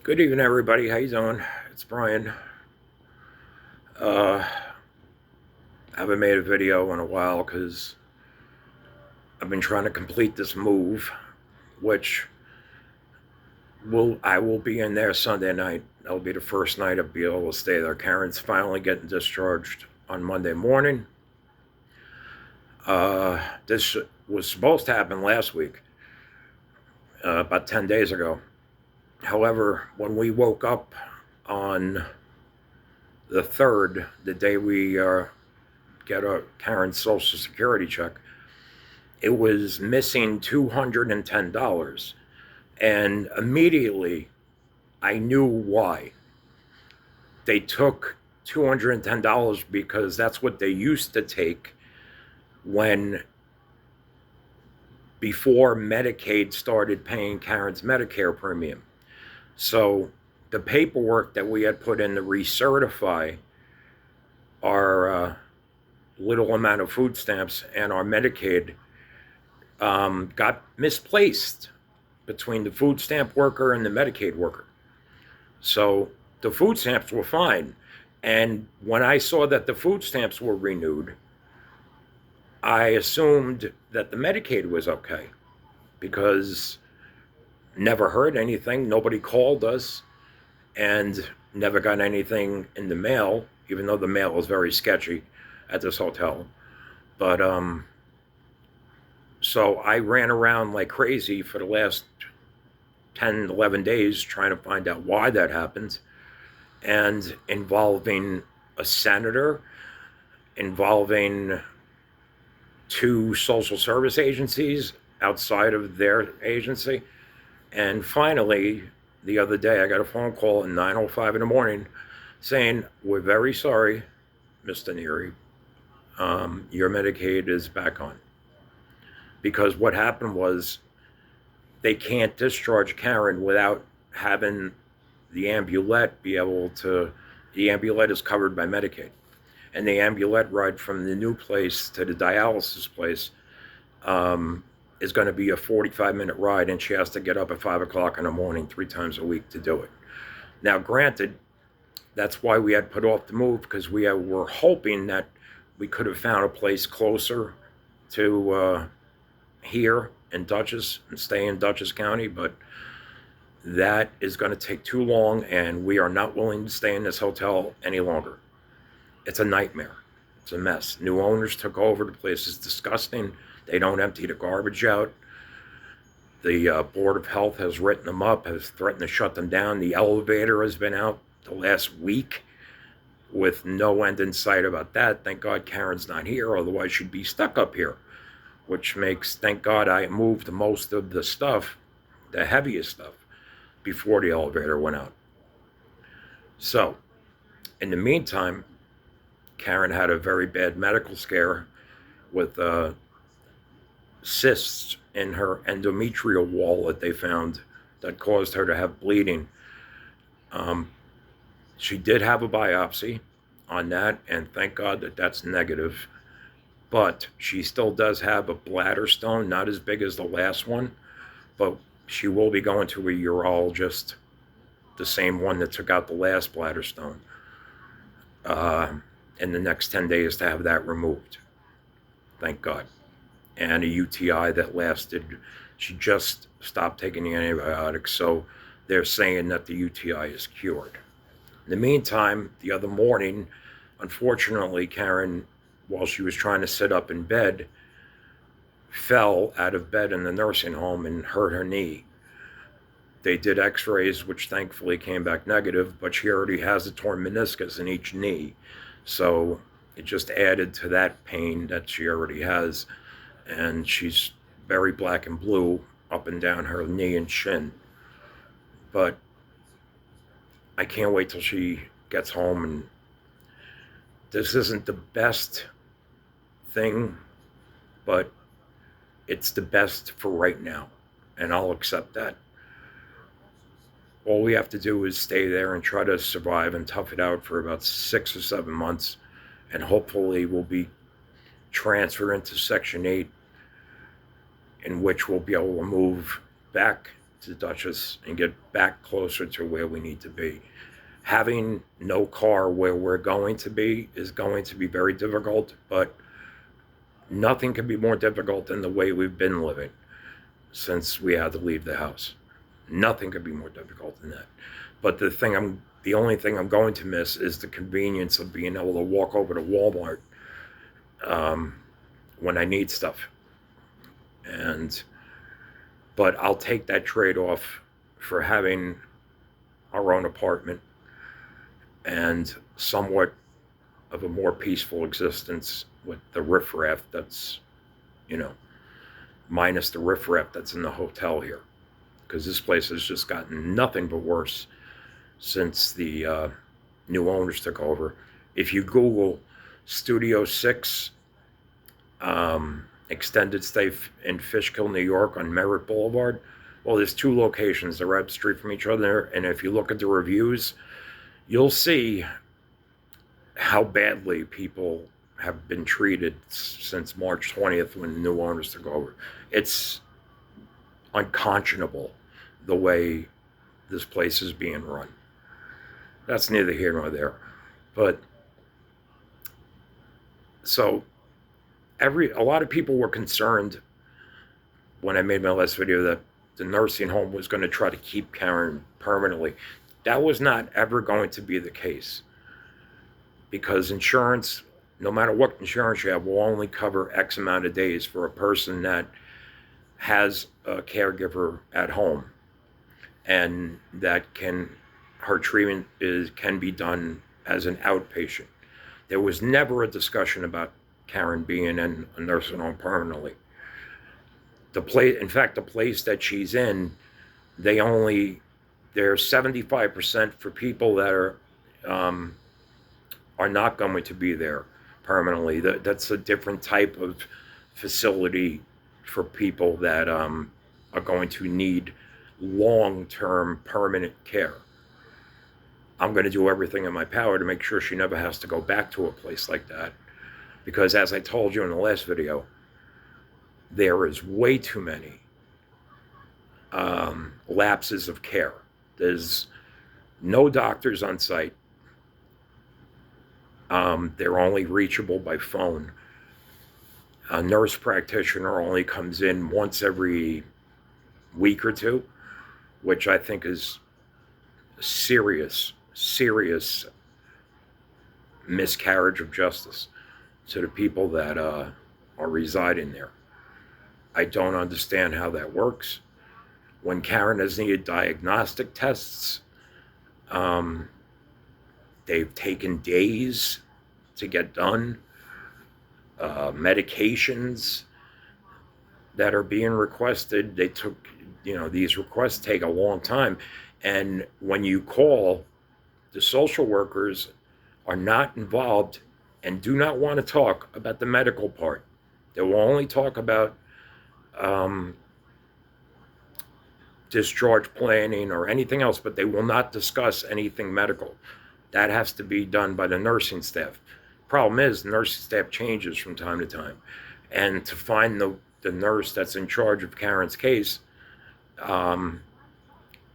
Good evening, everybody. How you doing? It's Brian. I haven't made a video in a while because I've been trying to complete this move, which I will be in there Sunday night. That'll be the first night I'll be able to stay there. Karen's finally getting discharged on Monday morning. This was supposed to happen last week, about 10 days ago. However, when we woke up on the 3rd, the day we get Karen's Social Security check, it was missing $210. And immediately I knew why. They took $210 because that's what they used to take before Medicaid started paying Karen's Medicare premium. So the paperwork that we had put in to recertify our little amount of food stamps and our Medicaid got misplaced between the food stamp worker and the Medicaid worker. So the food stamps were fine. And when I saw that the food stamps were renewed, I assumed that the Medicaid was okay because never heard anything. Nobody called us and never got anything in the mail, even though the mail was very sketchy at this hotel. But so I ran around like crazy for the last 10, 11 days trying to find out why that happened, and involving a senator, involving 2 social service agencies outside of their agency. And finally, the other day, I got a phone call at 9:05 in the morning saying, "We're very sorry, Mr. Neary, your Medicaid is back on." Because what happened was they can't discharge Karen without having the ambulette be able to. The ambulette is covered by Medicaid, and the ambulette ride from the new place to the dialysis place is going to be a 45-minute ride, and she has to get up at 5 o'clock in the morning 3 times a week to do it. Now, granted, that's why we had put off the move, because we were hoping that we could have found a place closer to here in Dutchess and stay in Dutchess County, but that is going to take too long, and we are not willing to stay in this hotel any longer. It's a nightmare. It's a mess. New owners took over. The place is disgusting. They don't empty the garbage out. The Board of Health has written them up, has threatened to shut them down. The elevator has been out the last week with no end in sight about that. Thank God Karen's not here, otherwise she'd be stuck up here, which makes, thank God I moved most of the stuff, the heaviest stuff, before the elevator went out. So, in the meantime, Karen had a very bad medical scare with cysts in her endometrial wall that they found that caused her to have bleeding. She did have a biopsy on that, and thank God that that's negative. But she still does have a bladder stone, not as big as the last one, but she will be going to a urologist, the same one that took out the last bladder stone, in the next 10 days to have that removed. Thank God. And a UTI that lasted, she just stopped taking the antibiotics, so they're saying that the UTI is cured. In the meantime, the other morning, unfortunately, Karen, while she was trying to sit up in bed, fell out of bed in the nursing home and hurt her knee. They did x-rays, which thankfully came back negative, but she already has a torn meniscus in each knee. So it just added to that pain that she already has. And she's very black and blue up and down her knee and shin. But I can't wait till she gets home. And this isn't the best thing, but it's the best for right now, and I'll accept that. All we have to do is stay there and try to survive and tough it out for about 6 or 7 months, and hopefully we'll be transferred into Section 8, in which we'll be able to move back to Dutchess and get back closer to where we need to be. Having no car where we're going to be is going to be very difficult, but nothing can be more difficult than the way we've been living since we had to leave the house. Nothing could be more difficult than that. But the only thing I'm going to miss is the convenience of being able to walk over to Walmart when I need stuff. But I'll take that trade-off for having our own apartment and somewhat of a more peaceful existence with the riffraff that's, minus the riffraff that's in the hotel here. Because this place has just gotten nothing but worse since the new owners took over. If you Google Studio 6 extended stay in Fishkill, New York on Merritt Boulevard, well, there's two locations. They're right up the street from each other. And if you look at the reviews, you'll see how badly people have been treated since March 20th when the new owners took over. It's unconscionable the way this place is being run. That's neither here nor there. But so a lot of people were concerned when I made my last video that the nursing home was going to try to keep Karen permanently. That was not ever going to be the case, because insurance, no matter what insurance you have, will only cover X amount of days for a person that has a caregiver at home, and that her treatment can be done as an outpatient. There was never a discussion about Karen being in a nursing home permanently. In fact, the place that she's in, there's 75% for people that are not going to be there permanently. That's a different type of facility for people that are going to need long-term permanent care. I'm going to do everything in my power to make sure she never has to go back to a place like that. Because as I told you in the last video, there is way too many lapses of care. There's no doctors on site. They're only reachable by phone. A nurse practitioner only comes in once every week or two, which I think is serious miscarriage of justice to the people that are residing there. I don't understand how that works. When Karen has needed diagnostic tests, they've taken days to get done. Medications that are being requested, these requests take a long time. And when you call, the social workers are not involved and do not want to talk about the medical part. They will only talk about discharge planning or anything else, but they will not discuss anything medical. That has to be done by the nursing staff. Problem is, the nursing staff changes from time to time. And to find the nurse that's in charge of Karen's case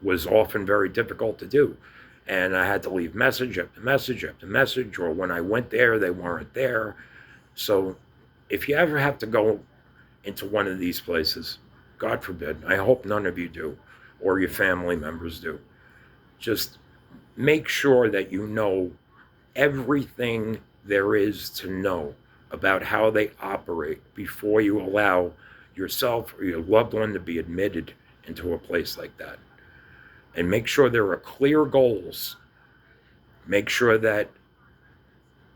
was often very difficult to do. And I had to leave message after message after message, or when I went there, they weren't there. So if you ever have to go into one of these places, God forbid, I hope none of you do, or your family members do, just make sure that you know everything there is to know about how they operate before you allow yourself or your loved one to be admitted into a place like that. And make sure there are clear goals. Make sure that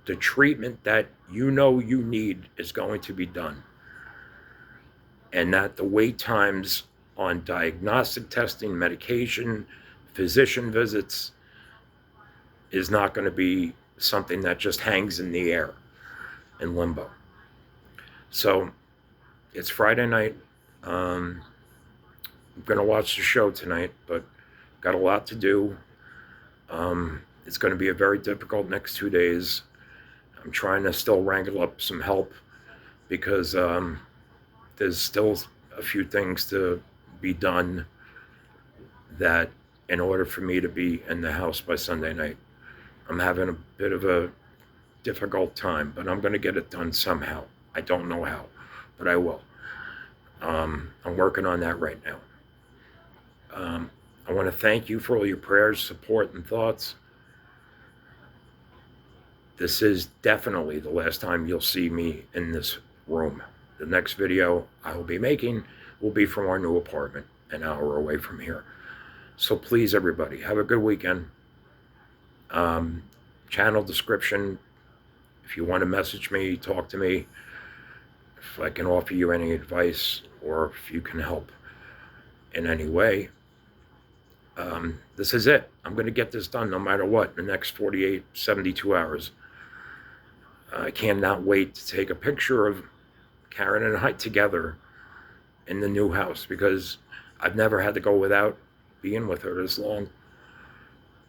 the treatment that you need is going to be done. And that the wait times on diagnostic testing, medication, physician visits is not going to be something that just hangs in the air in limbo. So it's Friday night. I'm going to watch the show tonight, but got a lot to do. It's going to be a very difficult next 2 days. I'm trying to still wrangle up some help because there's still a few things to be done that in order for me to be in the house by Sunday night, I'm having a bit of a difficult time, but I'm going to get it done somehow. I don't know how, but I will. I'm working on that right now. I want to thank you for all your prayers, support, and thoughts. This is definitely the last time you'll see me in this room. The next video I will be making will be from our new apartment, an hour away from here. So please, everybody, have a good weekend. Channel description, if you want to message me, talk to me, if I can offer you any advice or if you can help in any way. This is it. I'm going to get this done no matter what in the next 48, 72 hours. I cannot wait to take a picture of Karen and I together in the new house, because I've never had to go without being with her this long.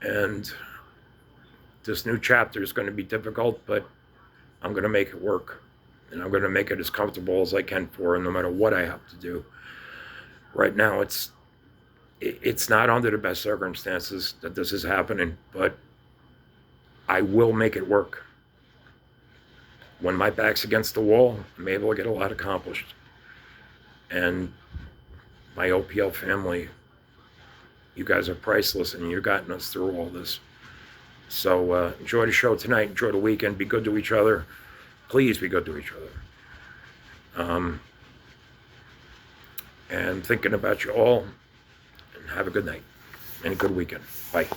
And this new chapter is going to be difficult, but I'm going to make it work. And I'm going to make it as comfortable as I can for her, no matter what I have to do. Right now, it's not under the best circumstances that this is happening, but I will make it work. When my back's against the wall, I'm able to get a lot accomplished. And my OPL family, you guys are priceless, and you've gotten us through all this. So enjoy the show tonight. Enjoy the weekend. Be good to each other. Please be good to each other. And thinking about you all. And have a good night and a good weekend. Bye.